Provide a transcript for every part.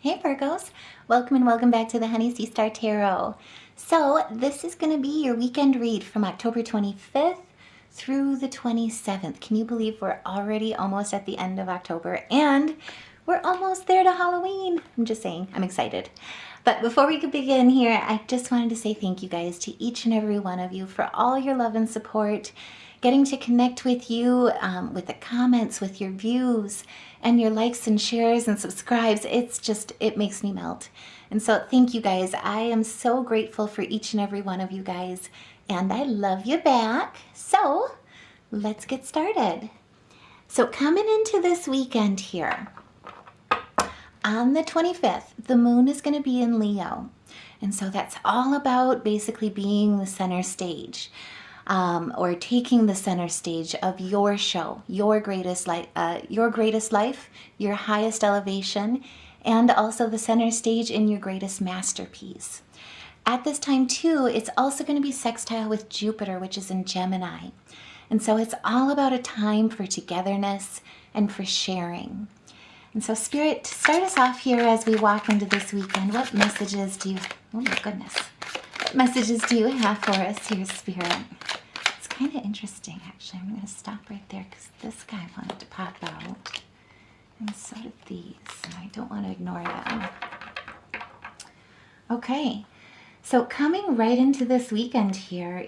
Hey Virgos, welcome and welcome back to the Honey Sea Star Tarot. So this is going to be your weekend read from October 25th through the 27th. Can you believe we're already almost at the end of October and we're almost there to Halloween? I'm just saying, I'm excited. But before we could begin here, I just wanted to say thank you guys to each and every one of you for all your love and support, getting to connect with you with the comments, with your views, and your likes and shares and subscribes. It makes me melt. And so thank you guys. I am so grateful for each and every one of you guys, and I love you back. So let's get started. So coming into this weekend here, on the 25th, the moon is going to be in Leo. And so that's all about basically being the center stage. Or taking the center stage of your show, your greatest life, your highest elevation, and also the center stage in your greatest masterpiece. At this time too, it's also going to be sextile with Jupiter, which is in Gemini. And so it's all about a time for togetherness and for sharing. And so Spirit, to start us off here as we walk into this weekend, what messages do you, oh my goodness, what messages do you have for us here, Spirit? Kind of interesting, actually. I'm going to stop right there because this guy wanted to pop out, and so did these, and I don't want to ignore them. Okay, so coming right into this weekend here,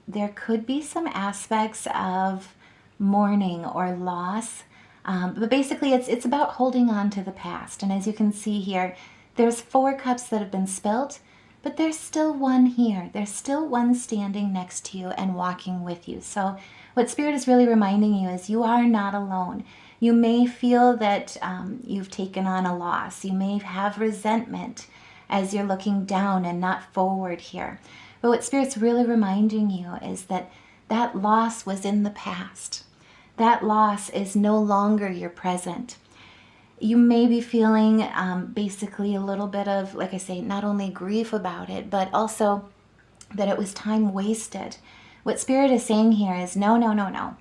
there could be some aspects of mourning or loss, but basically it's about holding on to the past. And as you can see here, there's 4 cups that have been spilt, but there's still one here. There's still one standing next to you and walking with you. So what Spirit is really reminding you is you are not alone. You may feel that you've taken on a loss. You may have resentment as you're looking down and not forward here. But what Spirit's really reminding you is that that loss was in the past. That loss is no longer your present. You may be feeling basically a little bit of, like I say, not only grief about it, but also that it was time wasted. What Spirit is saying here is no.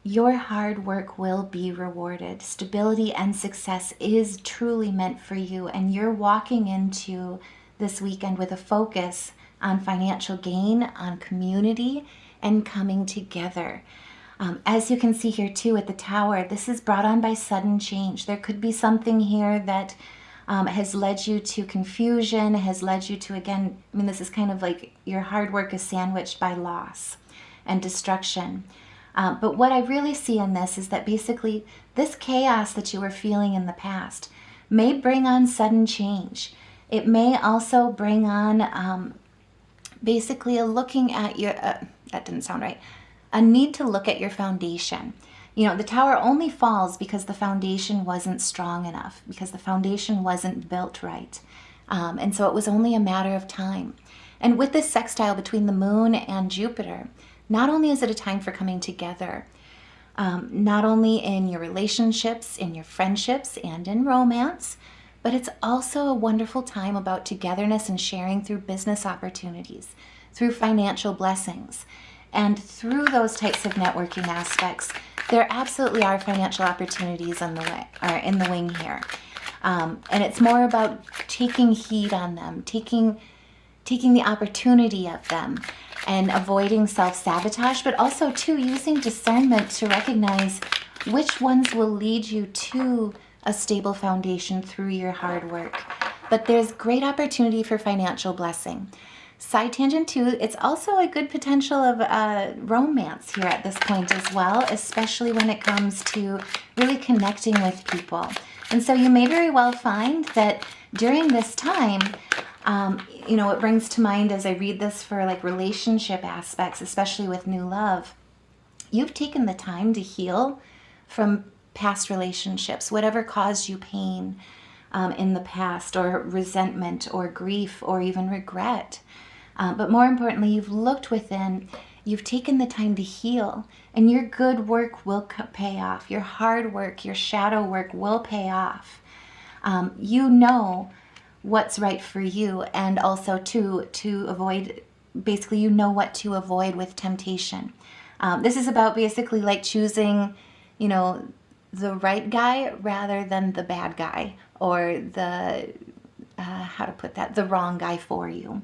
Your hard work will be rewarded. Stability and success is truly meant for you, and you're walking into this weekend with a focus on financial gain, on community, and coming together. As you can see here too at the tower, this is brought on by sudden change. There could be something here that has led you to confusion, has led you to, again, this is kind of like your hard work is sandwiched by loss and destruction. But what I really see in this is that basically this chaos that you were feeling in the past may bring on sudden change. It may also bring on basically a looking at your, that didn't sound right, a need to look at your foundation. The tower only falls because the foundation wasn't strong enough, because the foundation wasn't built right. And so it was only a matter of time. And with this sextile between the moon and Jupiter, not only is it a time for coming together, not only in your relationships, in your friendships, and in romance, but it's also a wonderful time about togetherness and sharing through business opportunities, through financial blessings. And through those types of networking aspects, there absolutely are financial opportunities in the wing here. And it's more about taking heed on them, taking the opportunity of them, and avoiding self-sabotage, but also too using discernment to recognize which ones will lead you to a stable foundation through your hard work. But there's great opportunity for financial blessing. Side tangent too, it's also a good potential of romance here at this point as well, especially when it comes to really connecting with people. And so you may very well find that during this time, it brings to mind as I read this for like relationship aspects, especially with new love, you've taken the time to heal from past relationships, whatever caused you pain in the past, or resentment or grief or even regret. But more importantly, you've looked within, you've taken the time to heal, and your good work will pay off. Your hard work, your shadow work will pay off. You know what's right for you, and also to avoid, basically you know what to avoid with temptation. This is about basically like choosing, the right guy rather than the bad guy, or how to put that, the wrong guy for you.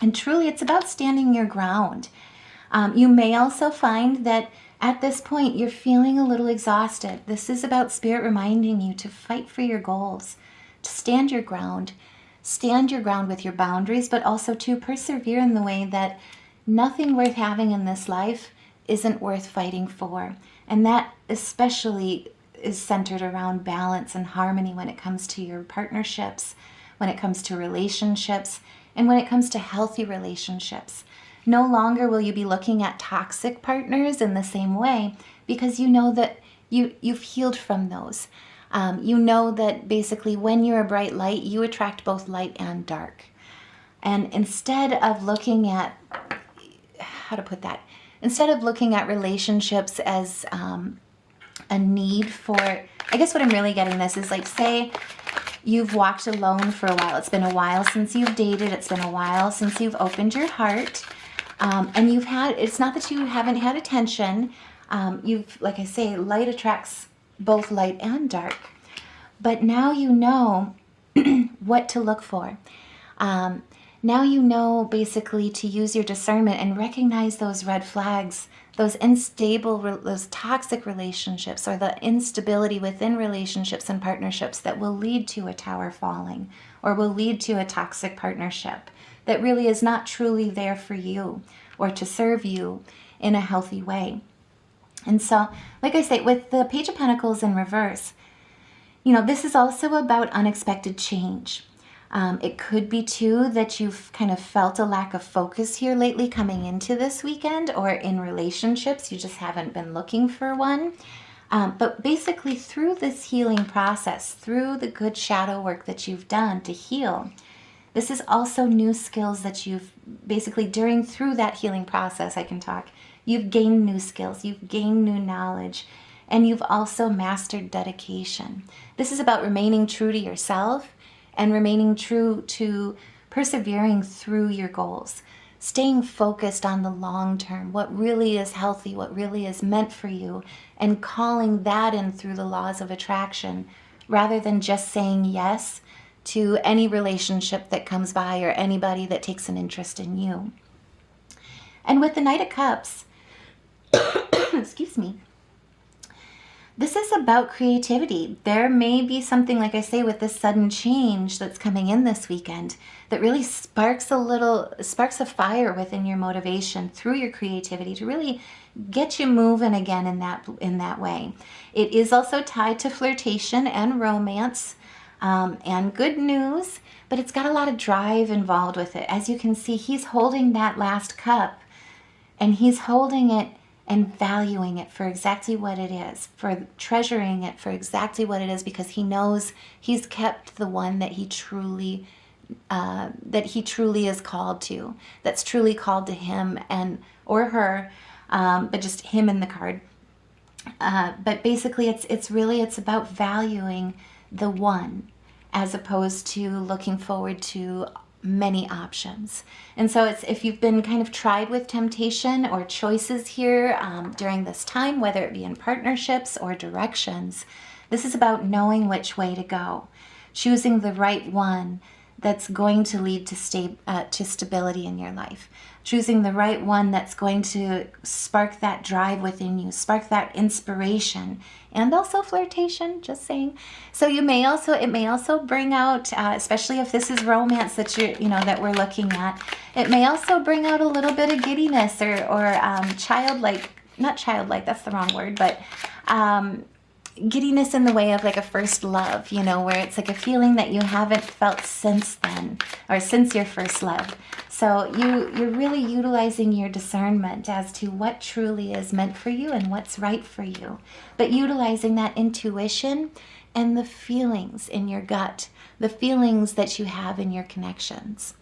And truly, it's about standing your ground. You may also find that at this point, you're feeling a little exhausted. This is about Spirit reminding you to fight for your goals, to stand your ground. Stand your ground with your boundaries, but also to persevere in the way that nothing worth having in this life isn't worth fighting for. And that especially is centered around balance and harmony when it comes to your partnerships, when it comes to relationships, and when it comes to healthy relationships. No longer will you be looking at toxic partners in the same way, because you know that you've healed from those. You know that basically when you're a bright light, you attract both light and dark. And instead of looking at, instead of looking at relationships as a need for, I guess what I'm really getting this is like, say you've walked alone for a while. It's been a while since you've dated. It's been a while since you've opened your heart. And it's not that you haven't had attention. Like I say, light attracts both light and dark. But now you know what to look for. Now you know basically to use your discernment and recognize those red flags, those unstable, those toxic relationships, or the instability within relationships and partnerships that will lead to a tower falling or will lead to a toxic partnership that really is not truly there for you or to serve you in a healthy way. And so, like I say, with the Page of Pentacles in reverse, this is also about unexpected change. It could be, too, that you've kind of felt a lack of focus here lately coming into this weekend, or in relationships, you just haven't been looking for one. But basically, through this healing process, through the good shadow work that you've done to heal, this is also new skills that you've basically, through that healing process, you've gained new skills, you've gained new knowledge, and you've also mastered dedication. This is about remaining true to yourself and remaining true to persevering through your goals, staying focused on the long term, what really is healthy, what really is meant for you, and calling that in through the laws of attraction, rather than just saying yes to any relationship that comes by or anybody that takes an interest in you. And with the Knight of Cups, excuse me, this is about creativity. There may be something, like I say, with this sudden change that's coming in this weekend that really sparks a fire within your motivation through your creativity to really get you moving again in that way. It is also tied to flirtation and romance and good news, but it's got a lot of drive involved with it. As you can see, he's holding that last cup, and he's holding it and valuing it for exactly what it is, for treasuring it for exactly what it is, because he knows he's kept the one that he truly is called to, that's truly called to him or her, but just him in the card. But basically, it's about valuing the one as opposed to looking forward to many options. And so if you've been kind of tried with temptation or choices here during this time, whether it be in partnerships or directions, this is about knowing which way to go, choosing the right one that's going to lead to stability in your life, choosing the right one that's going to spark that drive within you, spark that inspiration, and also flirtation, just saying. So it may also bring out, especially if this is romance that that we're looking at, it may also bring out a little bit of giddiness or childlike, not childlike, that's the wrong word, but giddiness in the way of like a first love, where it's like a feeling that you haven't felt since then, or since your first love. So you're really utilizing your discernment as to what truly is meant for you and what's right for you, but utilizing that intuition and the feelings in your gut, the feelings that you have in your connections.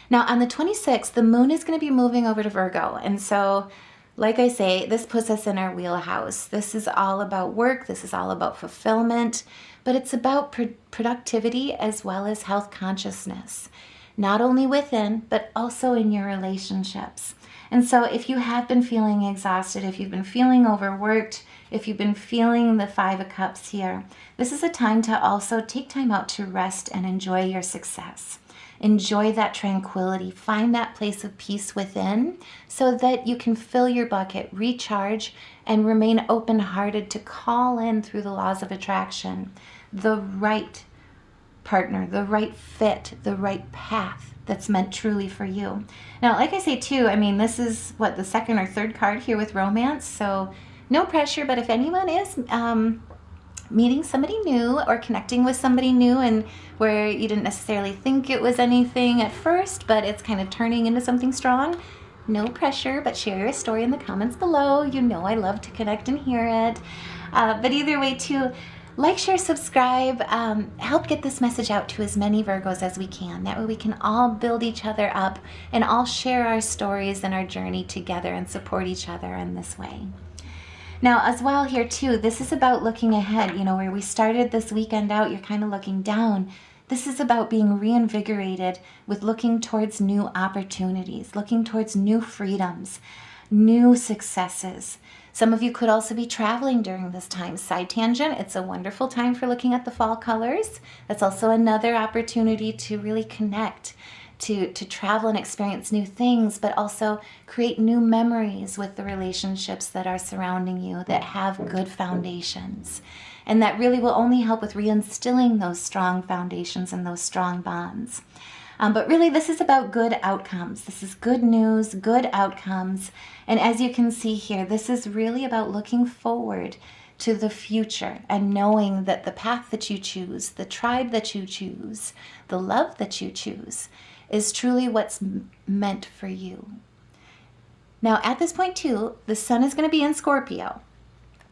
Now on the 26th, the moon is going to be moving over to Virgo, and so like I say, this puts us in our wheelhouse. This is all about work. This is all about fulfillment, but it's about productivity as well as health consciousness, not only within, but also in your relationships. And so if you have been feeling exhausted, if you've been feeling overworked, if you've been feeling the Five of Cups here, this is a time to also take time out to rest and enjoy your success. Enjoy that tranquility. Find that place of peace within so that you can fill your bucket, recharge, and remain open-hearted to call in through the laws of attraction the right partner, the right fit, the right path that's meant truly for you. Now, like I say too, I mean, this is what, the second or third card here with romance, so no pressure, but if anyone is meeting somebody new or connecting with somebody new and where you didn't necessarily think it was anything at first, but it's kind of turning into something strong, no pressure, but share your story in the comments below. You know I love to connect and hear it. But either way too, like, share, subscribe, help get this message out to as many Virgos as we can. That way we can all build each other up and all share our stories and our journey together and support each other in this way. Now, as well here too, this is about looking ahead, you know, where we started this weekend out, you're kind of looking down. This is about being reinvigorated with looking towards new opportunities, looking towards new freedoms, new successes. Some of you could also be traveling during this time. Side tangent, it's a wonderful time for looking at the fall colors. That's also another opportunity to really connect, to travel and experience new things, but also create new memories with the relationships that are surrounding you that have good foundations. And that really will only help with reinstilling those strong foundations and those strong bonds. But really, this is about good outcomes. This is good news, good outcomes. And as you can see here, this is really about looking forward to the future and knowing that the path that you choose, the tribe that you choose, the love that you choose is truly what's meant for you. Now, at this point too, the sun is going to be in Scorpio.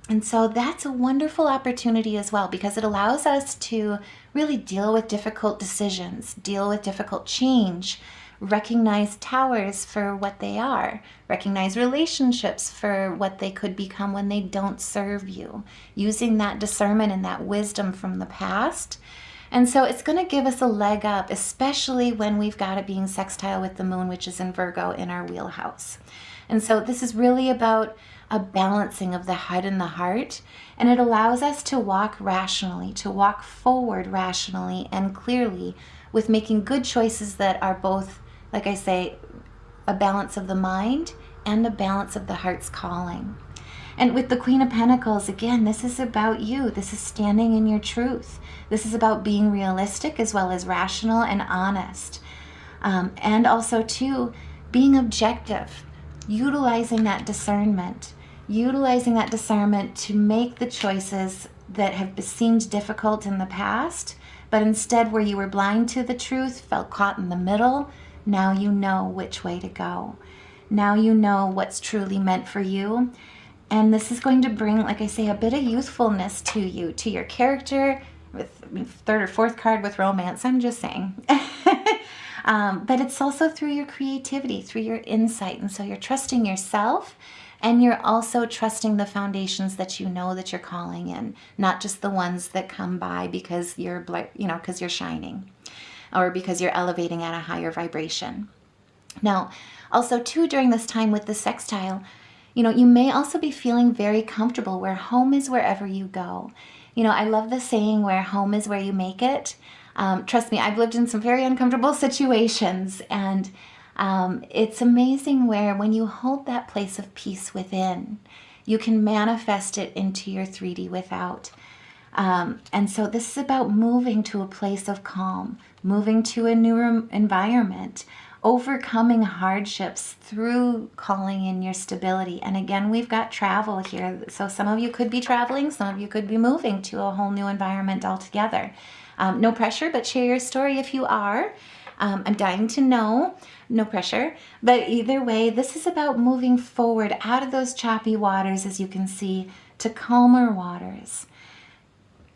And so that's a wonderful opportunity as well, because it allows us to really deal with difficult decisions, deal with difficult change, recognize towers for what they are, recognize relationships for what they could become when they don't serve you, using that discernment and that wisdom from the past. And so it's going to give us a leg up, especially when we've got it being sextile with the moon, which is in Virgo in our wheelhouse. And so this is really about a balancing of the head and the heart, and it allows us to walk rationally, to walk forward rationally and clearly with making good choices that are both, like I say, a balance of the mind and a balance of the heart's calling. And with the Queen of Pentacles, again, this is about you. This is standing in your truth. This is about being realistic as well as rational and honest. And also, too, being objective, utilizing that discernment to make the choices that have seemed difficult in the past, but instead where you were blind to the truth, felt caught in the middle, now you know which way to go. Now you know what's truly meant for you. And this is going to bring, like I say, a bit of youthfulness to you, to your character, with third or fourth card with romance, I'm just saying. But it's also through your creativity, through your insight. And so you're trusting yourself, and you're also trusting the foundations that you know that you're calling in, not just the ones that come by because because you're shining or because you're elevating at a higher vibration. Now, also too, during this time with the sextile, you may also be feeling very comfortable where home is wherever you go. I love the saying where home is where you make it. Trust me, I've lived in some very uncomfortable situations, and it's amazing where when you hold that place of peace within, you can manifest it into your 3D without. And so this is about moving to a place of calm, moving to a new environment, overcoming hardships through calling in your stability. And again, we've got travel here. So some of you could be traveling, some of you could be moving to a whole new environment altogether. No pressure, but share your story if you are. I'm dying to know. No pressure. But either way, this is about moving forward out of those choppy waters, as you can see, to calmer waters,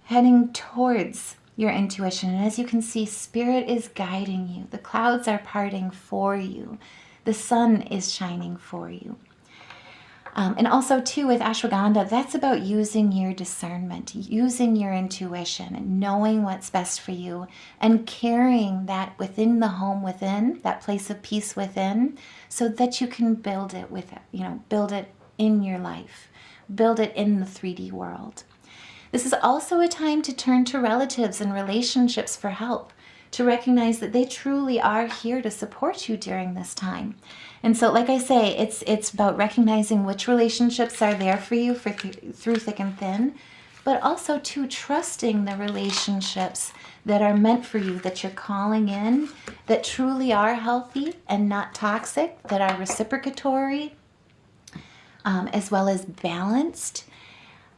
heading towards your intuition. And as you can see, Spirit is guiding you. The clouds are parting for you. The sun is shining for you. And also, too, with ashwagandha, that's about using your discernment, using your intuition, and knowing what's best for you, and carrying that within the home within, that place of peace within, so that you can build it build it in your life, build it in the 3D world. This is also a time to turn to relatives and relationships for help, to recognize that they truly are here to support you during this time. And so, like I say, it's about recognizing which relationships are there for you through thick and thin, but also to trusting the relationships that are meant for you, that you're calling in, that truly are healthy and not toxic, that are reciprocatory, as well as balanced.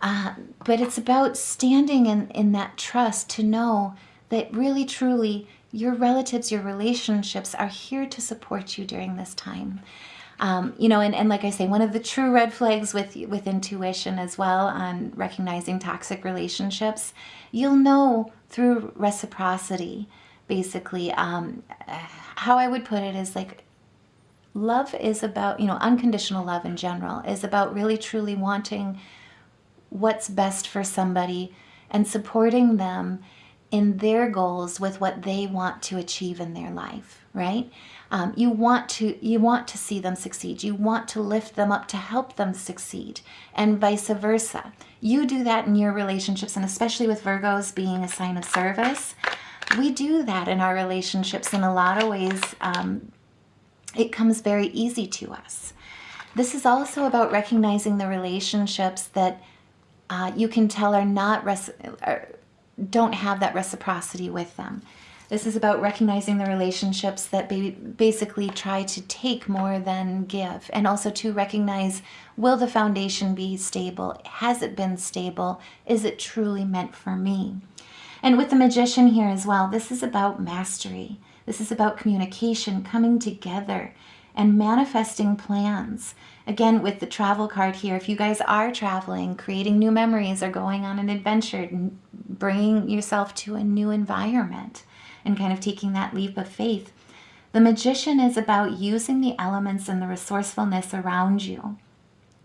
But it's about standing in that trust to know that really, truly, your relatives, your relationships are here to support you during this time. And like I say, one of the true red flags with intuition as well on recognizing toxic relationships, you'll know through reciprocity, basically. How I would put it is like, love is about, unconditional love in general is about really, truly wanting what's best for somebody and supporting them in their goals with what they want to achieve in their life, right? You want to see them succeed. You want to lift them up to help them succeed, and vice versa. You do that in your relationships, and especially with Virgos being a sign of service, we do that in our relationships in a lot of ways. It comes very easy to us. This is also about recognizing the relationships that you can tell are not don't have that reciprocity with them. This is about recognizing the relationships that basically try to take more than give, and also to recognize, will the foundation be stable? Has it been stable? Is it truly meant for me? And with the Magician here as well, this is about mastery. This is about communication, coming together, and manifesting plans. Again, with the travel card here, if you guys are traveling, creating new memories, or going on an adventure, bringing yourself to a new environment, and kind of taking that leap of faith, the Magician is about using the elements and the resourcefulness around you,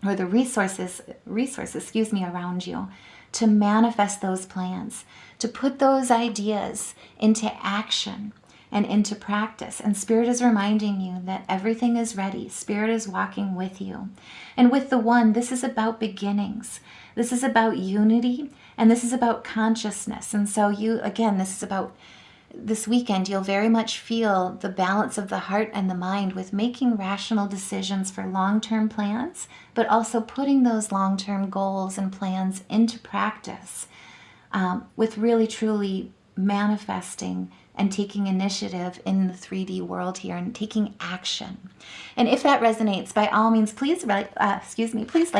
or the resources around you, to manifest those plans, to put those ideas into action and into practice. And Spirit is reminding you that everything is ready. Spirit is walking with you. And with the One, this is about beginnings. This is about unity, and this is about consciousness. And so this is about this weekend, you'll very much feel the balance of the heart and the mind with making rational decisions for long-term plans, but also putting those long-term goals and plans into practice, with really, truly manifesting and taking initiative in the 3D world here and taking action. And if that resonates, by all means, please like,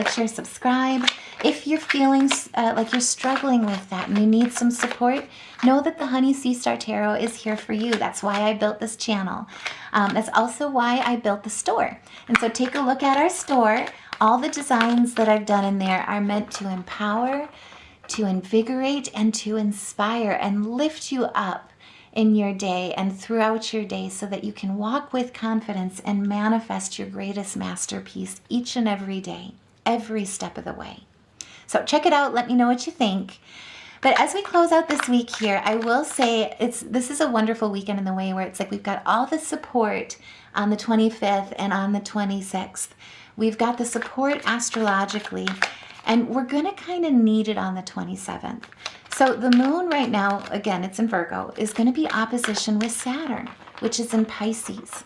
share, subscribe. If you're feeling like you're struggling with that and you need some support, know that the Honey Sea Star Tarot is here for you. That's why I built this channel. That's also why I built the store. And so take a look at our store. All the designs that I've done in there are meant to empower, to invigorate, and to inspire and lift you up in your day and throughout your day, so that you can walk with confidence and manifest your greatest masterpiece each and every day, every step of the way. So check it out. Let me know what you think. But as we close out this week here, I will say this is a wonderful weekend in the way where it's like we've got all the support on the 25th and on the 26th. We've got the support astrologically, and we're going to kind of need it on the 27th. So the moon right now, again, it's in Virgo, is going to be opposition with Saturn, which is in Pisces.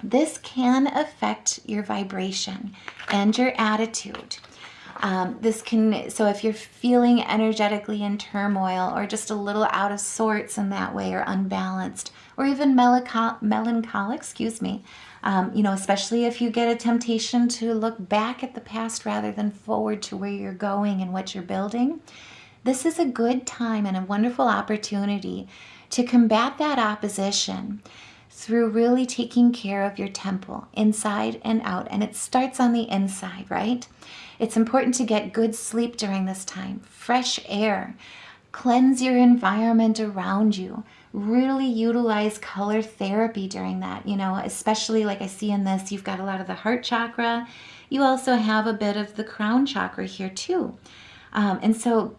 This can affect your vibration and your attitude. So if you're feeling energetically in turmoil, or just a little out of sorts in that way, or unbalanced, or even melancholic, especially if you get a temptation to look back at the past rather than forward to where you're going and what you're building, this is a good time and a wonderful opportunity to combat that opposition through really taking care of your temple, inside and out. And it starts on the inside, right? It's important to get good sleep during this time, fresh air, cleanse your environment around you, really utilize color therapy during that, especially like I see in this, you've got a lot of the heart chakra. You also have a bit of the crown chakra here too. And so,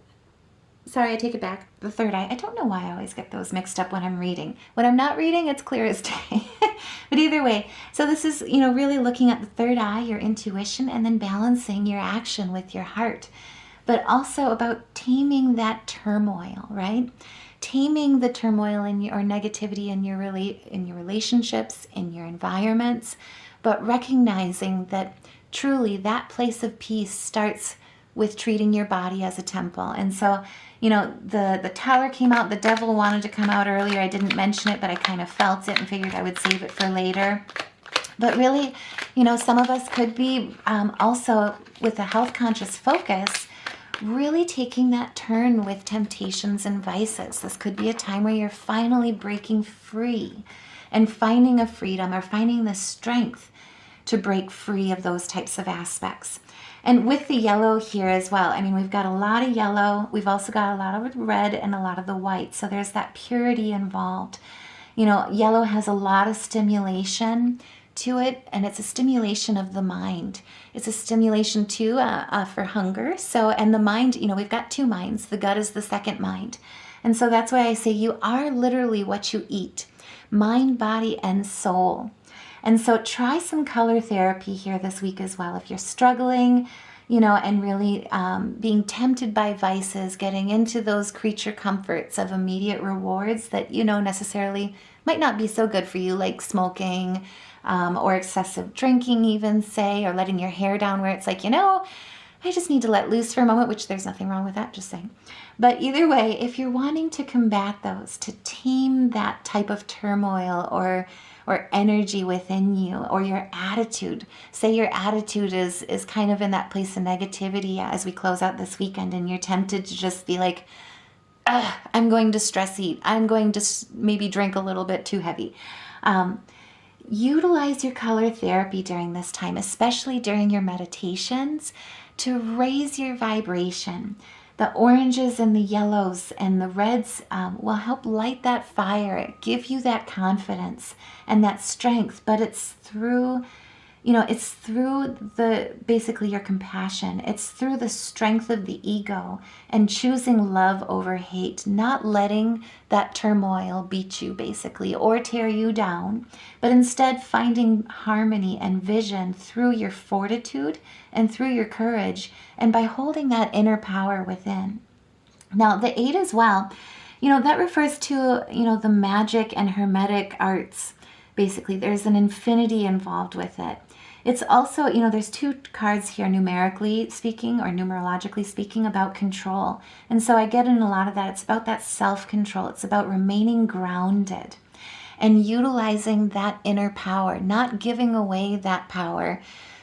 sorry, I take it back. The third eye. I don't know why I always get those mixed up when I'm reading. When I'm not reading, it's clear as day. But either way, so this is, really looking at the third eye, your intuition, and then balancing your action with your heart. But also about taming that turmoil, right? Taming the turmoil in your, or negativity in your relationships, in your environments, but recognizing that truly that place of peace starts with treating your body as a temple. And so, the Tower came out. The Devil wanted to come out earlier. I didn't mention it, but I kind of felt it and figured I would save it for later. But really, some of us could be also with a health conscious focus, really taking that turn with temptations and vices. This could be a time where you're finally breaking free and finding a freedom or finding the strength to break free of those types of aspects. And with the yellow here as well, we've got a lot of yellow. We've also got a lot of red and a lot of the white. So there's that purity involved. Yellow has a lot of stimulation to it, and it's a stimulation of the mind. It's a stimulation too for hunger. So, and the mind, we've got two minds. The gut is the second mind. And so that's why I say you are literally what you eat, mind, body, and soul. And so try some color therapy here this week as well. If you're struggling, and really being tempted by vices, getting into those creature comforts of immediate rewards that, necessarily might not be so good for you, like smoking or excessive drinking even, say, or letting your hair down where it's like, I just need to let loose for a moment, which there's nothing wrong with that, just saying. But either way, if you're wanting to combat those, to tame that type of turmoil or energy within you, or your attitude, say your attitude is kind of in that place of negativity as we close out this weekend, and you're tempted to just be like, I'm going to stress eat. I'm going to maybe drink a little bit too heavy. Utilize your color therapy during this time, especially during your meditations, to raise your vibration. The oranges and the yellows and the reds will help light that fire, give you that confidence and that strength. But it's through, basically your compassion. It's through the strength of the ego and choosing love over hate, not letting that turmoil beat you basically or tear you down, but instead finding harmony and vision through your fortitude and through your courage, and by holding that inner power within. Now, the 8 as well, that refers to, the magic and hermetic arts. Basically, there's an infinity involved with it. It's also, there's 2 cards here, numerically speaking or numerologically speaking, about control. And so I get in a lot of that. It's about that self-control. It's about remaining grounded and utilizing that inner power, not giving away that power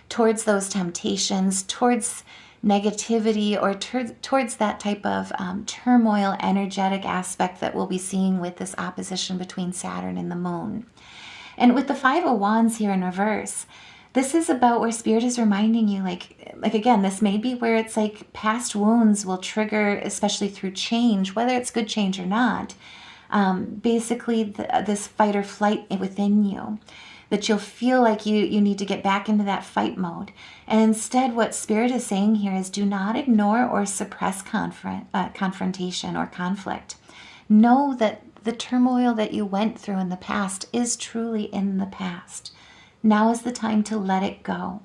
towards those temptations, towards negativity, or towards that type of turmoil, energetic aspect that we'll be seeing with this opposition between Saturn and the Moon. And with the 5 of Wands here in reverse, this is about where Spirit is reminding you, like again, this may be where it's like past wounds will trigger, especially through change, whether it's good change or not, basically this fight or flight within you, that you'll feel like you need to get back into that fight mode. And instead, what Spirit is saying here is do not ignore or suppress confrontation or conflict. Know that the turmoil that you went through in the past is truly in the past. Now is the time to let it go.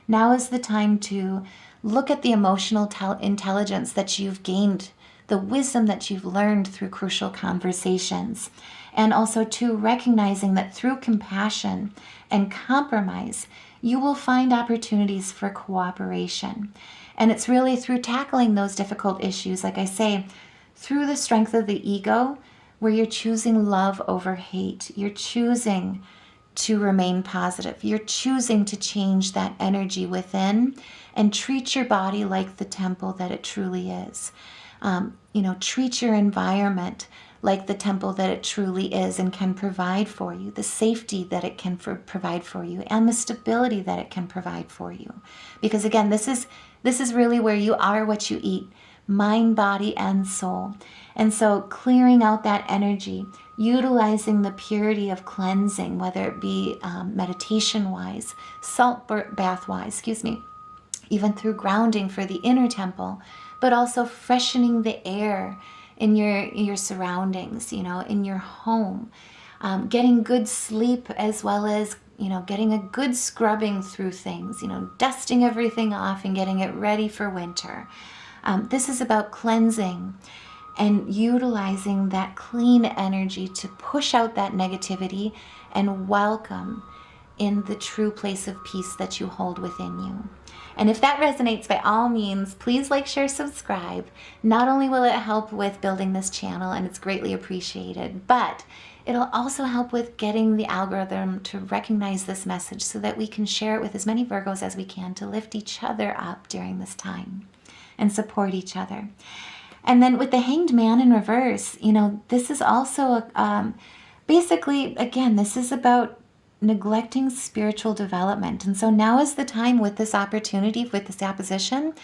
Now is the time to look at the emotional intelligence that you've gained, the wisdom that you've learned through crucial conversations, and also to recognizing that through compassion and compromise, you will find opportunities for cooperation. And it's really through tackling those difficult issues, like I say, through the strength of the ego, where you're choosing love over hate. You're choosing to remain positive. You're choosing to change that energy within and treat your body like the temple that it truly is. Treat your environment like the temple that it truly is and can provide for you, the safety that it can provide for you, and the stability that it can provide for you. Because again, this is really where you are what you eat, mind, body, and soul. And so clearing out that energy, utilizing the purity of cleansing, whether it be meditation-wise, salt bath-wise, even through grounding for the inner temple, but also freshening the air in your surroundings, in your home, getting good sleep, as well as getting a good scrubbing through things, dusting everything off and getting it ready for winter. This is about cleansing and utilizing that clean energy to push out that negativity and welcome in the true place of peace that you hold within you. And if that resonates, by all means, please like, share, subscribe. Not only will it help with building this channel, and it's greatly appreciated, but it'll also help with getting the algorithm to recognize this message so that we can share it with as many Virgos as we can to lift each other up during this time and support each other. And then with the Hanged Man in reverse, this is also basically, again, this is about neglecting spiritual development. And so now is the time with this opportunity, with this opposition,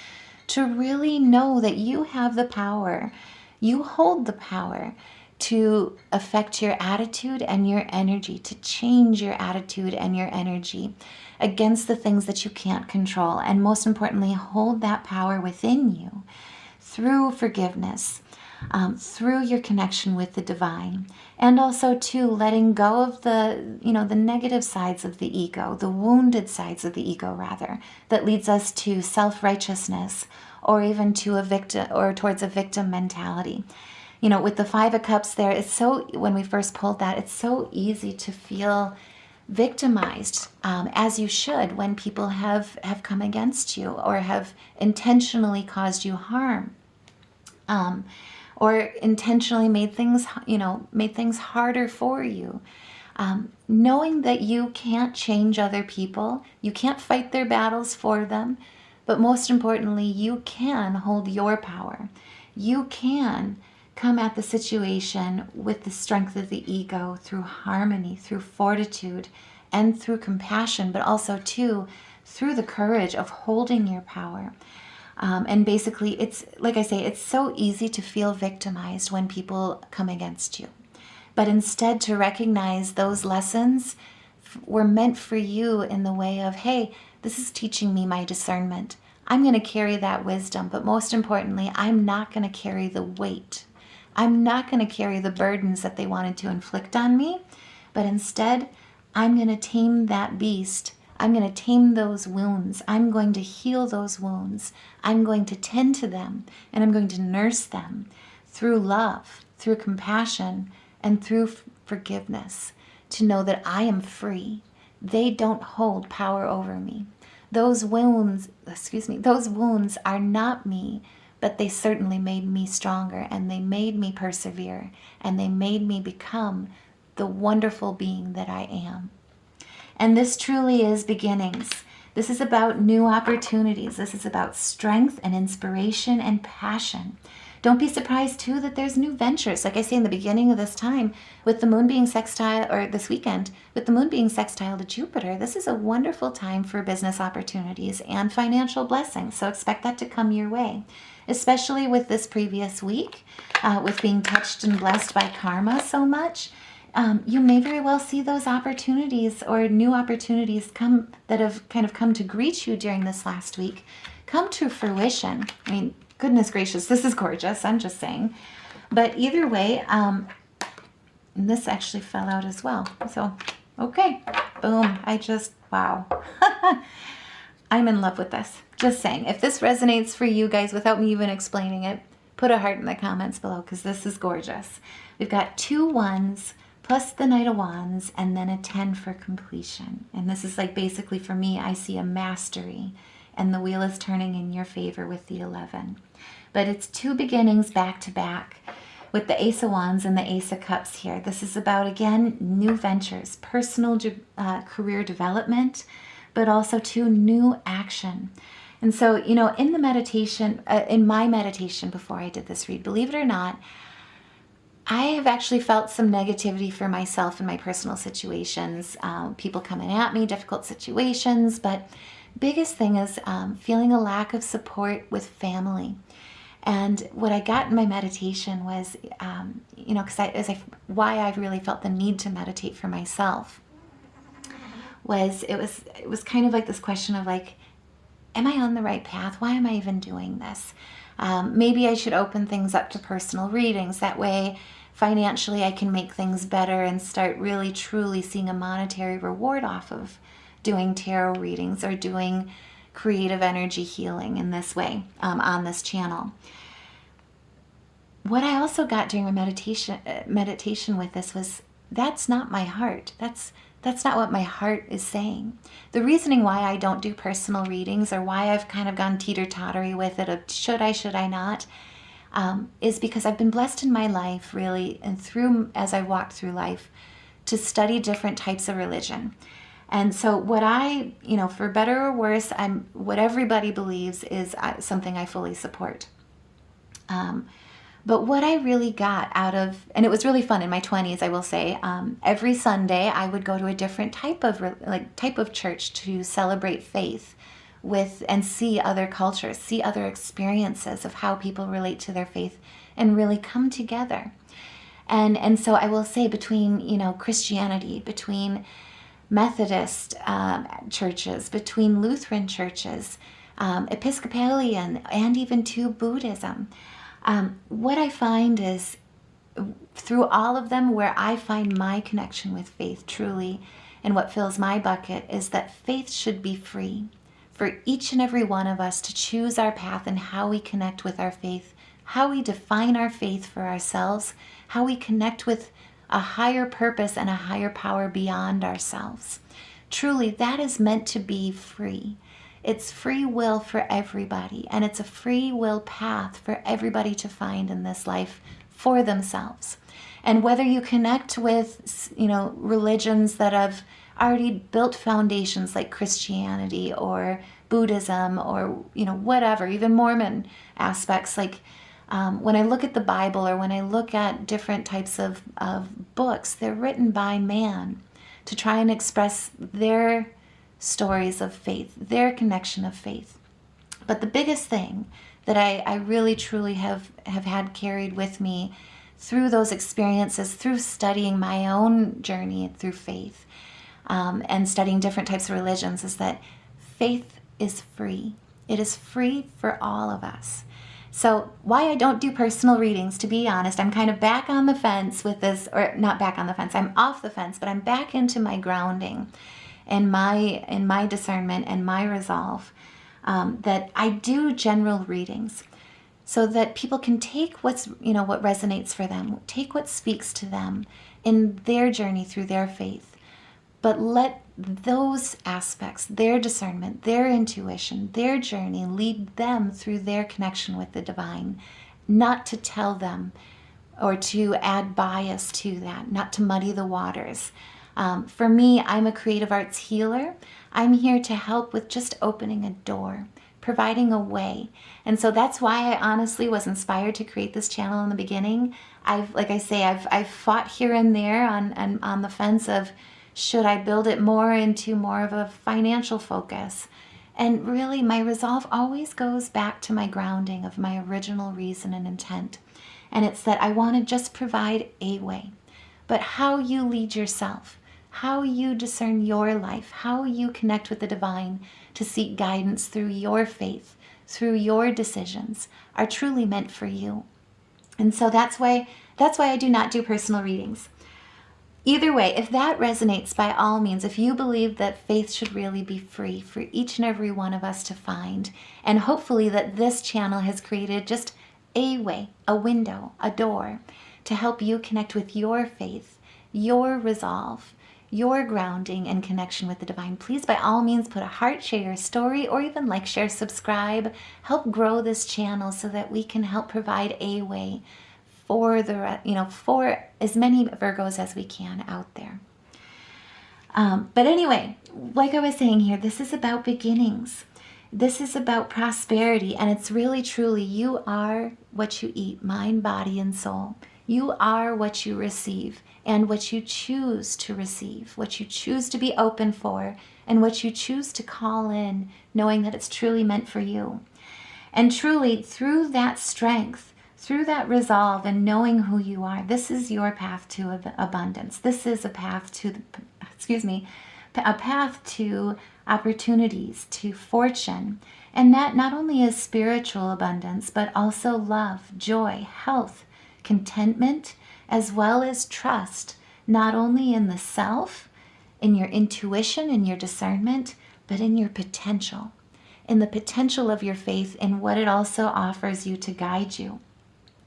to really know that you have the power. You hold the power to affect your attitude and your energy, to change your attitude and your energy against the things that you can't control. And most importantly, hold that power within you through forgiveness, through your connection with the divine, and also too letting go of the negative sides of the ego, the wounded sides of the ego rather, that leads us to self-righteousness or even to a victim or towards a victim mentality. With the Five of Cups there, when we first pulled that, it's so easy to feel victimized, as you should, when people have come against you or have intentionally caused you harm. Or intentionally made things harder for you. Knowing that you can't change other people, you can't fight their battles for them, but most importantly, you can hold your power. You can come at the situation with the strength of the ego through harmony, through fortitude, and through compassion, but also too through the courage of holding your power. And basically, it's like I say, it's so easy to feel victimized when people come against you. But instead to recognize those lessons were meant for you in the way of, hey, this is teaching me my discernment. I'm going to carry that wisdom, but most importantly, I'm not going to carry the weight. I'm not going to carry the burdens that they wanted to inflict on me, but instead, I'm going to tame that beast. I'm going to tame those wounds. I'm going to heal those wounds. I'm going to tend to them, and I'm going to nurse them through love, through compassion, and through forgiveness, to know that I am free. They don't hold power over me. Those wounds are not me, but they certainly made me stronger, and they made me persevere, and they made me become the wonderful being that I am. And this truly is beginnings. This is about new opportunities. This is about strength and inspiration and passion. Don't be surprised, too, that there's new ventures. Like I say in the beginning of this time, with the moon being sextile, or this weekend, with the moon being sextile to Jupiter, this is a wonderful time for business opportunities and financial blessings. So expect that to come your way, especially with this previous week, with being touched and blessed by karma so much. You may very well see those opportunities or new opportunities that have kind of come to greet you during this last week come to fruition. I mean, goodness gracious, this is gorgeous. I'm just saying. But either way, this actually fell out as well. So, okay, boom. Wow. I'm in love with this. Just saying. If this resonates for you guys without me even explaining it, put a heart in the comments below because this is gorgeous. We've got 2 1s, plus the Knight of Wands, and then a 10 for completion. And this is like basically for me, I see a mastery, and the wheel is turning in your favor with the 11. But it's 2 beginnings back to back with the Ace of Wands and the Ace of Cups here. This is about, again, new ventures, personal career development, but also new action. And so, in the meditation, in my meditation before I did this read, believe it or not, I have actually felt some negativity for myself in my personal situations, people coming at me, difficult situations, but biggest thing is feeling a lack of support with family. And what I got in my meditation was, why I really felt the need to meditate for myself was it was kind of like this question of like, am I on the right path? Why am I even doing this? Maybe I should open things up to personal readings. That way, financially, I can make things better and start really truly seeing a monetary reward off of doing tarot readings or doing creative energy healing in this way on this channel. What I also got during my meditation with this was, that's not my heart. That's not what my heart is saying. The reasoning why I don't do personal readings, or why I've kind of gone teeter-tottery with it of should I not, is because I've been blessed in my life, really, and as I walked through life, to study different types of religion. And so what for better or worse, what everybody believes is something I fully support. But what I really got out of, and it was really fun in my 20s, I will say, every Sunday I would go to a different type of church to celebrate faith with and see other cultures, see other experiences of how people relate to their faith and really come together. And so I will say between, Christianity, between Methodist churches, between Lutheran churches, Episcopalian, and even to Buddhism, what I find is through all of them, where I find my connection with faith truly and what fills my bucket is that faith should be free for each and every one of us to choose our path and how we connect with our faith, how we define our faith for ourselves, how we connect with a higher purpose and a higher power beyond ourselves. Truly, that is meant to be free. It's free will for everybody, and it's a free will path for everybody to find in this life for themselves. And whether you connect with, religions that have already built foundations like Christianity or Buddhism or, whatever, even Mormon aspects, like when I look at the Bible or when I look at different types of books, they're written by man to try and express their stories of faith, their connection of faith. But the biggest thing that I really truly have had carried with me through those experiences, through studying my own journey through faith and studying different types of religions, is that faith is free. It is free for all of us. So why I don't do personal readings, to be honest, I'm kind of back on the fence with this, or not back on the fence, I'm off the fence, but I'm back into my grounding and my discernment and my resolve, that I do general readings so that people can take what resonates for them, take what speaks to them in their journey through their faith, but let those aspects, their discernment, their intuition, their journey, lead them through their connection with the divine, not to tell them or to add bias to that, not to muddy the waters. For me, I'm a creative arts healer. I'm here to help with just opening a door, providing a way. And so that's why I honestly was inspired to create this channel in the beginning. I've fought here and there on the fence of, should I build it more into more of a financial focus? And really, my resolve always goes back to my grounding of my original reason and intent. And it's that I want to just provide a way. But how you lead yourself, how you discern your life, how you connect with the divine to seek guidance through your faith, through your decisions, are truly meant for you. And so that's why I do not do personal readings. Either way, if that resonates, by all means, if you believe that faith should really be free for each and every one of us to find, and hopefully that this channel has created just a way, a window, a door to help you connect with your faith, your resolve, your grounding and connection with the divine, please by all means put a heart, share your story, or even like, share, subscribe. Help grow this channel so that we can help provide a way for for as many Virgos as we can out there. But anyway, like I was saying here, this is about beginnings. This is about prosperity, and it's really truly, you are what you eat, mind, body, and soul. You are what you receive and what you choose to receive, what you choose to be open for, and what you choose to call in, knowing that it's truly meant for you. And truly, through that strength, through that resolve and knowing who you are, this is your path to abundance. This is a path to, a path to opportunities, to fortune. And that not only is spiritual abundance, but also love, joy, health, contentment, as well as trust, not only in the self, in your intuition, in your discernment, but in your potential, in the potential of your faith and what it also offers you to guide you.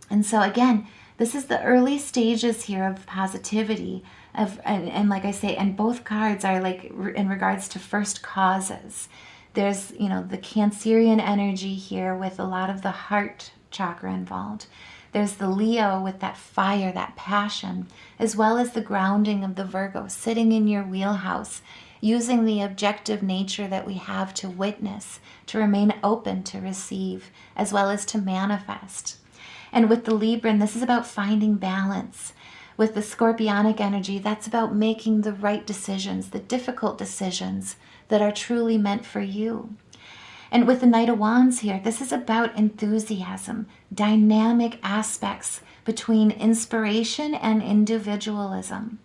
And so again, this is the early stages here of positivity, and like I say, and both cards are like in regards to first causes. There's, the Cancerian energy here with a lot of the heart chakra involved. There's the Leo with that fire, that passion, as well as the grounding of the Virgo sitting in your wheelhouse, using the objective nature that we have to witness, to remain open to receive, as well as to manifest. And with the Libran, this is about finding balance. With the Scorpionic energy, that's about making the right decisions, the difficult decisions that are truly meant for you. And with the Knight of Wands here, this is about enthusiasm, dynamic aspects between inspiration and individualism.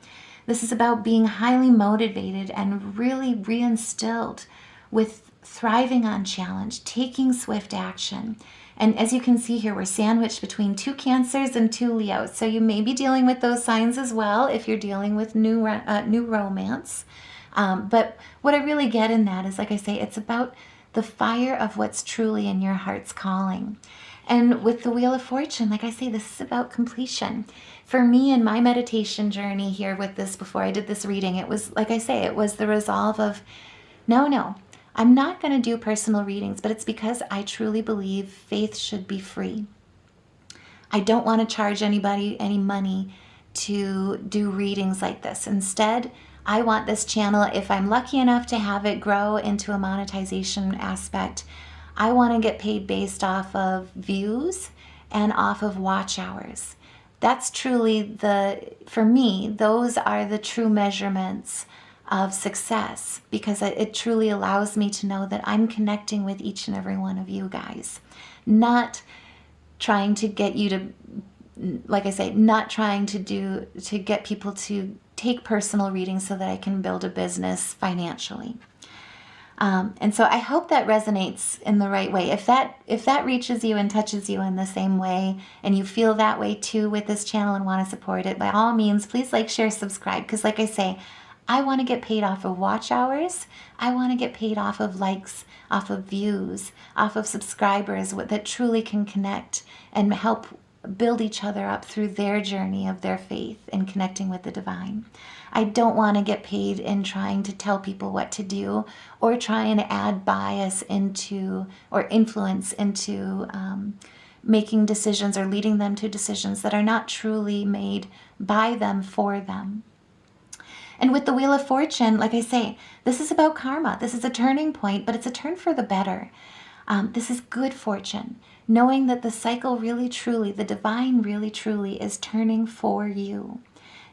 This is about being highly motivated and really reinstilled with thriving on challenge, taking swift action. And as you can see here, we're sandwiched between 2 Cancers and 2 Leos. So you may be dealing with those signs as well if you're dealing with new romance. But what I really get in that is, like I say, it's about the fire of what's truly in your heart's calling. And with the Wheel of Fortune, like I say, this is about completion. For me in my meditation journey here with this, before I did this reading, it was, like I say, it was the resolve of, no, I'm not going to do personal readings, but it's because I truly believe faith should be free. I don't want to charge anybody any money to do readings like this. Instead, I want this channel, if I'm lucky enough to have it grow into a monetization aspect, I want to get paid based off of views and off of watch hours. That's truly for me, those are the true measurements of success, because it truly allows me to know that I'm connecting with each and every one of you guys. Not trying to get you to, like I say, not trying to get people to take personal readings so that I can build a business financially. And so I hope that resonates in the right way. If that reaches you and touches you in the same way, and you feel that way too with this channel and want to support it, by all means, please like, share, subscribe. Because like I say, I want to get paid off of watch hours. I want to get paid off of likes, off of views, off of subscribers that truly can connect and help build each other up through their journey of their faith and connecting with the divine. I don't want to get paid in trying to tell people what to do or try and add bias into or influence into making decisions or leading them to decisions that are not truly made by them for them. And with the Wheel of Fortune, like I say, this is about karma. This is a turning point, but it's a turn for the better. This is good fortune, knowing that the cycle really truly, the divine really truly is turning for you.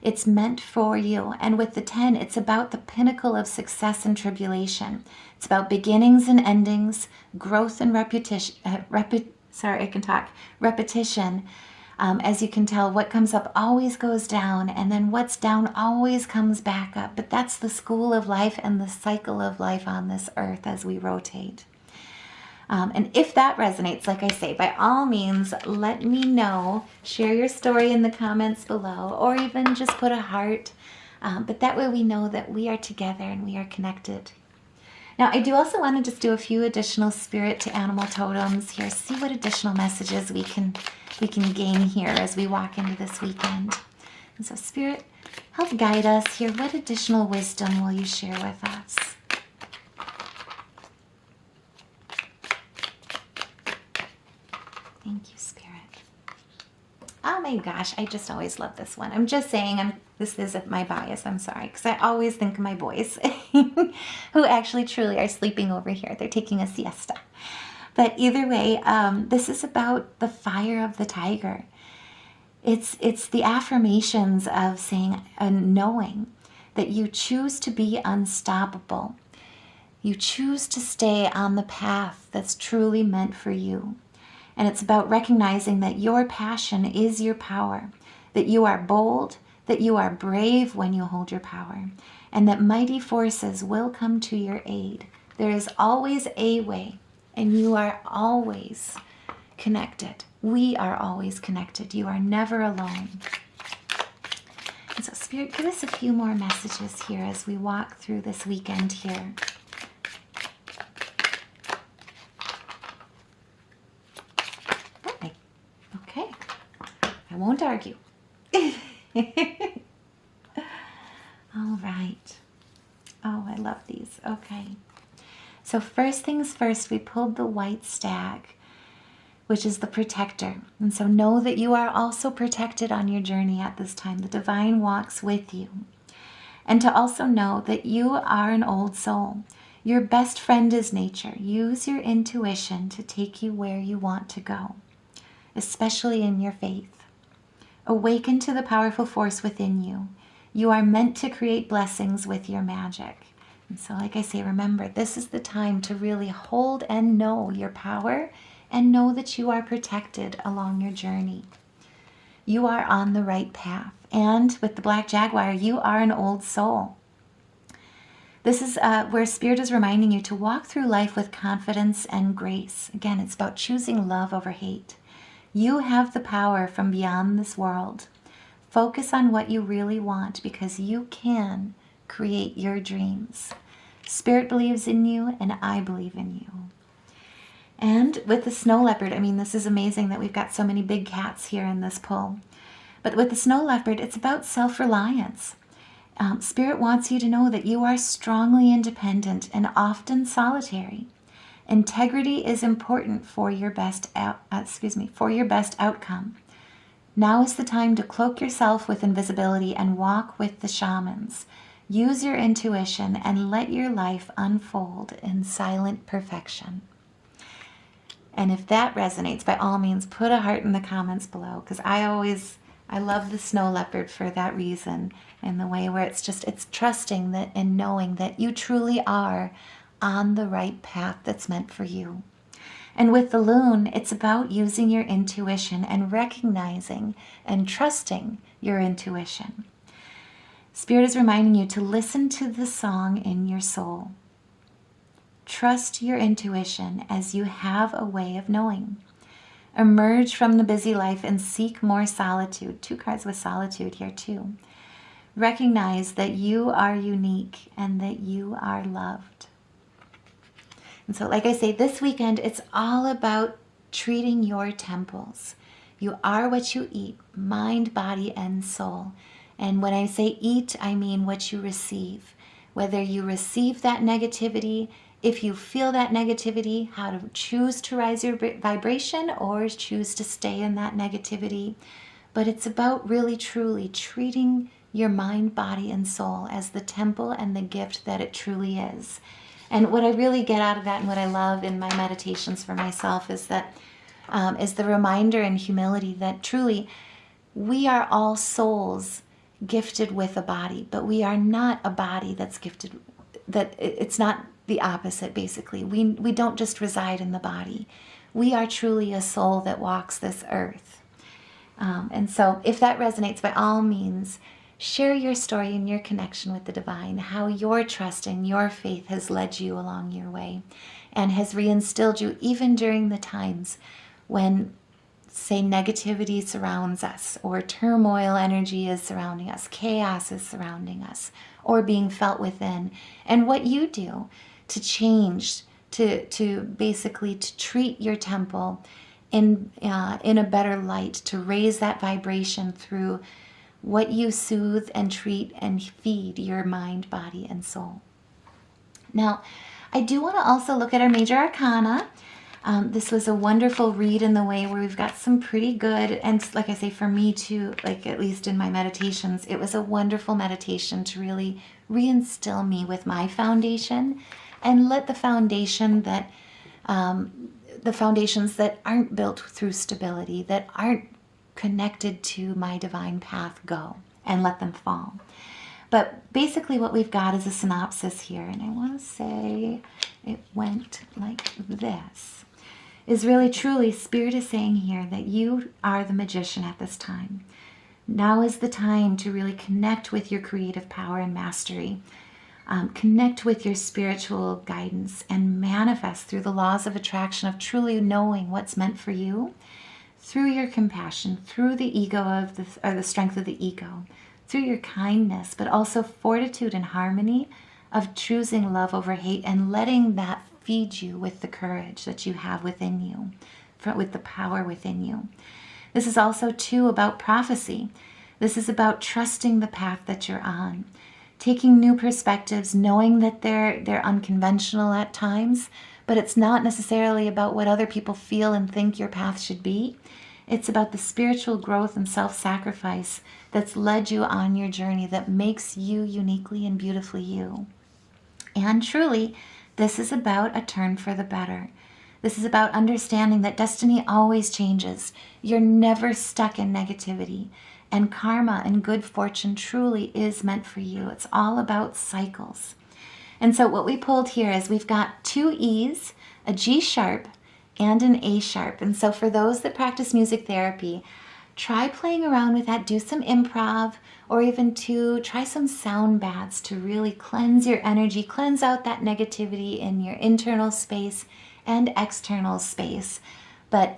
It's meant for you. And with the 10, it's about the pinnacle of success and tribulation. It's about beginnings and endings, growth and repetition. As you can tell, what comes up always goes down, and then what's down always comes back up. But that's the school of life and the cycle of life on this earth as we rotate. And if that resonates, like I say, by all means, let me know. Share your story in the comments below, or even just put a heart. But that way we know that we are together and we are connected. Now, I do also want to just do a few additional spirit to animal totems here. See what additional messages we can gain here as we walk into this weekend. And so, Spirit, help guide us here. What additional wisdom will you share with us? Thank you, Spirit. Oh my gosh, I just always love this one. I'm just saying, this is my bias, I'm sorry, because I always think of my boys who actually truly are sleeping over here. They're taking a siesta. But either way, this is about the fire of the tiger. It's the affirmations of saying and knowing that you choose to be unstoppable. You choose to stay on the path that's truly meant for you. And it's about recognizing that your passion is your power, that you are bold, that you are brave when you hold your power, and that mighty forces will come to your aid. There is always a way, and you are always connected. We are always connected. You are never alone. And so, Spirit, give us a few more messages here as we walk through this weekend here. Okay, I won't argue. All right. Oh, I love these. Okay. So first things first, we pulled the white stag, which is the protector. And so know that you are also protected on your journey at this time. The divine walks with you. And to also know that you are an old soul. Your best friend is nature. Use your intuition to take you where you want to go, especially in your faith. Awaken to the powerful force within you. You are meant to create blessings with your magic. And so, like I say, remember, this is the time to really hold and know your power and know that you are protected along your journey. You are on the right path. And with the Black Jaguar, you are an old soul. This is where Spirit is reminding you to walk through life with confidence and grace. Again, it's about choosing love over hate. You have the power from beyond this world. Focus on what you really want because you can create your dreams. Spirit believes in you and I believe in you. And with the snow leopard, I mean, this is amazing that we've got so many big cats here in this pull. But with the snow leopard, it's about self-reliance. Spirit wants you to know that you are strongly independent and often solitary. Integrity is important for your best outcome. Now is the time to cloak yourself with invisibility and walk with the shamans. Use your intuition and let your life unfold in silent perfection. And if that resonates, by all means, put a heart in the comments below, because I love the snow leopard for that reason, in the way where it's trusting that and knowing that you truly are on the right path that's meant for you. And with the loon, it's about using your intuition and recognizing and trusting your intuition. Spirit is reminding you to listen to the song in your soul. Trust your intuition as you have a way of knowing. Emerge from the busy life and seek more solitude. 2 cards with solitude here too. Recognize that you are unique and that you are loved. And so, like I say, this weekend, it's all about treating your temples. You are what you eat, mind, body, and soul. And when I say eat, I mean what you receive. Whether you receive that negativity, if you feel that negativity, how to choose to rise your vibration or choose to stay in that negativity. But it's about really, truly treating your mind, body, and soul as the temple and the gift that it truly is. And what I really get out of that and what I love in my meditations for myself is that is the reminder and humility that truly we are all souls gifted with a body, but we are not a body that's gifted, that it's not the opposite, basically. We don't just reside in the body. We are truly a soul that walks this earth. And so if that resonates, by all means, share your story and your connection with the divine, how your trust and your faith has led you along your way and has reinstilled you even during the times when, say, negativity surrounds us or turmoil energy is surrounding us, chaos is surrounding us or being felt within, and what you do to change, to basically to treat your temple in a better light, to raise that vibration through what you soothe and treat and feed your mind, body, and soul. Now, I do want to also look at our major arcana. This was a wonderful read in the way where we've got some pretty good, and like I say, for me too, like at least in my meditations, it was a wonderful meditation to really reinstill me with my foundation and let the foundation that, the foundations that aren't built through stability, that aren't connected to my divine path go and let them fall. But basically what we've got is a synopsis here, and I want to say it went like this. Is really truly Spirit is saying here that you are the magician at this time. Now is the time to really connect with your creative power and mastery. Connect with your spiritual guidance and manifest through the laws of attraction of truly knowing what's meant for you, through your compassion, through the ego or the strength of the ego, through your kindness, but also fortitude and harmony of choosing love over hate and letting that feed you with the courage that you have within you, with the power within you. This is also too about prophecy. This is about trusting the path that you're on, taking new perspectives, knowing that they're unconventional at times, but it's not necessarily about what other people feel and think your path should be. It's about the spiritual growth and self-sacrifice that's led you on your journey that makes you uniquely and beautifully you. And truly, this is about a turn for the better. This is about understanding that destiny always changes. You're never stuck in negativity. And karma and good fortune truly is meant for you. It's all about cycles. And so what we pulled here is we've got 2 E's, a G sharp, and an A sharp. And so for those that practice music therapy, try playing around with that. Do some improv, or even try some sound baths to really cleanse your energy, cleanse out that negativity in your internal space and external space. But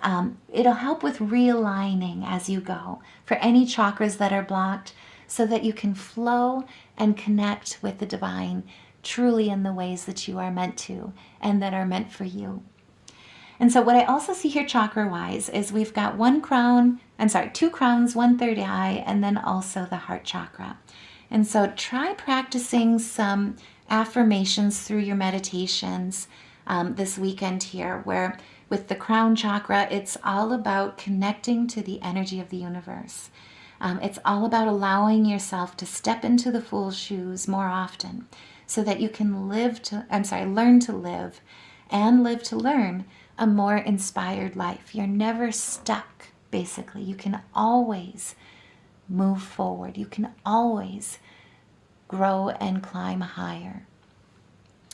it'll help with realigning as you go for any chakras that are blocked, so that you can flow and connect with the divine truly in the ways that you are meant to and that are meant for you. And so what I also see here chakra-wise is we've got 2 crowns, 1 third eye, and then also the heart chakra. And so try practicing some affirmations through your meditations this weekend here, where with the crown chakra, it's all about connecting to the energy of the universe. It's all about allowing yourself to step into the fool's shoes more often, so that you can learn to live and live to learn a more inspired life. You're never stuck, basically. You can always move forward. You can always grow and climb higher.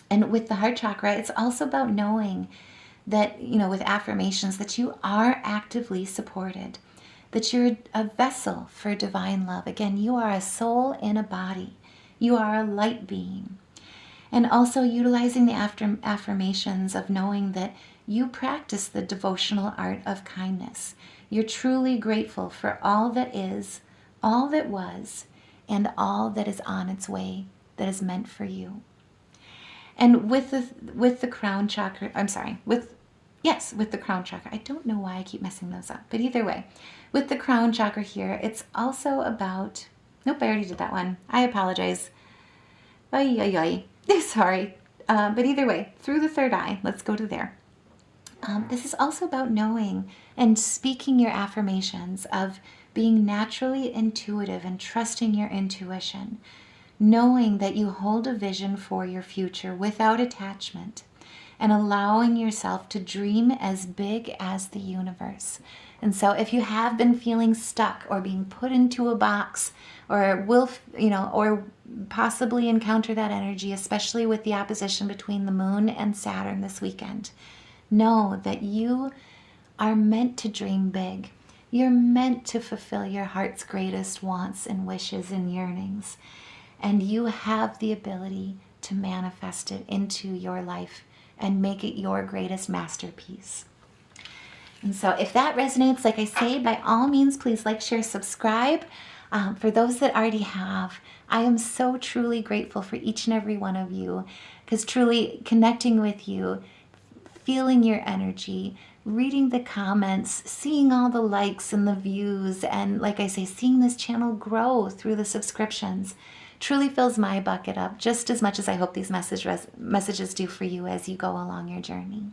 And with the heart chakra, it's also about knowing that, with affirmations, that you are actively supported, that you're a vessel for divine love. Again, you are a soul in a body. You are a light being. And also utilizing the affirmations of knowing that you practice the devotional art of kindness. You're truly grateful for all that is, all that was, and all that is on its way that is meant for you. And with the crown chakra, with the crown chakra. I don't know why I keep messing those up, but either way, with the crown chakra here, it's also about, nope, I already did that one. I apologize. Sorry. But either way, through the third eye, let's go to there. This is also about knowing and speaking your affirmations of being naturally intuitive and trusting your intuition, knowing that you hold a vision for your future without attachment, and allowing yourself to dream as big as the universe. And so if you have been feeling stuck or being put into a box, or or possibly encounter that energy, especially with the opposition between the moon and Saturn this weekend, know that you are meant to dream big. You're meant to fulfill your heart's greatest wants and wishes and yearnings. And you have the ability to manifest it into your life and make it your greatest masterpiece. And so if that resonates, like I say, by all means, please like, share, subscribe. For those that already have, I am so truly grateful for each and every one of you, because truly connecting with you, feeling your energy, reading the comments, seeing all the likes and the views, and like I say, seeing this channel grow through the subscriptions truly fills my bucket up just as much as I hope these messages do for you as you go along your journey.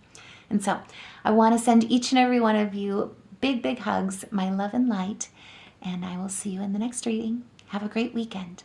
And so I want to send each and every one of you big, big hugs, my love and light, and I will see you in the next reading. Have a great weekend.